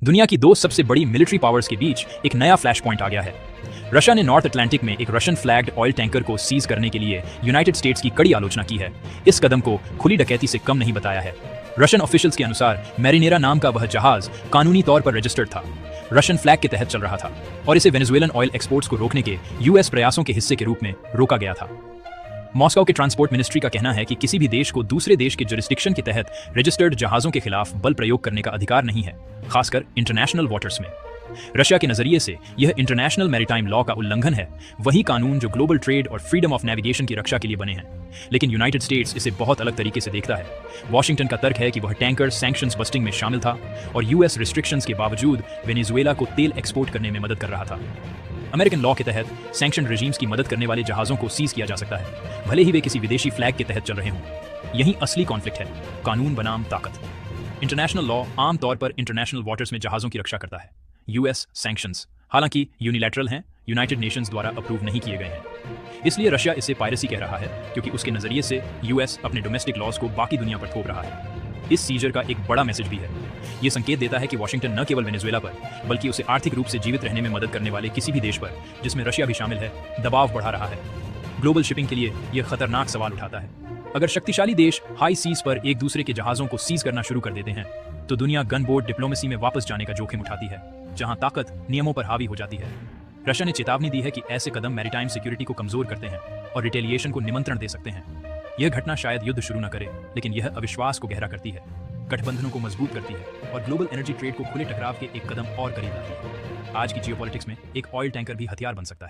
दुनिया की दो सबसे बड़ी मिलिट्री पावर्स के बीच एक नया फ्लैश पॉइंट आ गया है। रशिया ने नॉर्थ अटलांटिक में एक रशियन फ्लैग्ड ऑयल टैंकर को सीज करने के लिए यूनाइटेड स्टेट्स की कड़ी आलोचना की है। इस कदम को खुली डकैती से कम नहीं बताया है। रशियन ऑफिशियल्स के अनुसार मैरिनेरा नाम का वह जहाज कानूनी तौर पर रजिस्टर्ड था, रशियन फ्लैग के तहत चल रहा था और इसे वेनेजुएलन ऑयल एक्सपोर्ट्स को रोकने के यूएस प्रयासों के हिस्से के रूप में रोका गया था। मॉस्को के ट्रांसपोर्ट मिनिस्ट्री का कहना है कि किसी भी देश को दूसरे देश के जुरिस्डिक्शन के तहत रजिस्टर्ड जहाजों के खिलाफ बल प्रयोग करने का अधिकार नहीं है, खासकर इंटरनेशनल वाटर्स में। रशिया के नजरिए से यह इंटरनेशनल मैरीटाइम लॉ का उल्लंघन है, वही कानून जो ग्लोबल ट्रेड और फ्रीडम ऑफ नेविगेशन की रक्षा के लिए बने हैं। लेकिन यूनाइटेड स्टेट्स इसे बहुत अलग तरीके से देखता है। वॉशिंगटन का तर्क है कि वह टैंकर सैंक्शंस बस्टिंग में शामिल था और यूएस रिस्ट्रिक्शंस के बावजूद वेनेजुएला को तेल एक्सपोर्ट करने में मदद कर रहा था। अमेरिकन लॉ के तहत सैंक्शन रेजिम्स की मदद करने वाले जहाजों को सीज किया जा सकता है, भले ही वे किसी विदेशी फ्लैग के तहत चल रहे हों। यही असली कॉन्फ्लिक्ट है, कानून बनाम ताकत। इंटरनेशनल लॉ आमतौर पर इंटरनेशनल वाटर्स में जहाजों की रक्षा करता है। यूएस सैंक्शंस हालांकि यूनिलैटरल हैं, यूनाइटेड नेशंस द्वारा अप्रूव नहीं किए गए हैं। इसलिए रशिया इसे पायरेसी कह रहा है, क्योंकि उसके नजरिए से यूएस अपने डोमेस्टिक लॉज को बाकी दुनिया पर थोप रहा है। इस सीजर का एक बड़ा मैसेज भी है। ये संकेत देता है कि वॉशिंगटन न केवल वेनेजुएला पर, बल्कि उसे आर्थिक रूप से जीवित रहने में मदद करने वाले किसी भी देश पर, जिसमें रशिया भी शामिल है, दबाव बढ़ा रहा है। ग्लोबल शिपिंग के लिए यह खतरनाक सवाल उठाता है। अगर शक्तिशाली देश हाई सीज पर एक दूसरे के जहाजों को सीज करना शुरू कर देते हैं, तो दुनिया गन बोर्ड डिप्लोमेसी में वापस जाने का जोखिम उठाती है, जहां ताकत नियमों पर हावी हो जाती है। रशिया ने चेतावनी दी है कि ऐसे कदम मैरीटाइम सिक्योरिटी को कमजोर करते हैं और रिटेलिएशन को निमंत्रण दे सकते हैं। यह घटना शायद युद्ध शुरू न करे, लेकिन यह अविश्वास को गहरा करती है, गठबंधनों को मजबूत करती है और ग्लोबल एनर्जी ट्रेड को खुले टकराव के एक कदम और करीब लाती है। आज की जियोपॉलिटिक्स में एक ऑयल टैंकर भी हथियार बन सकता है।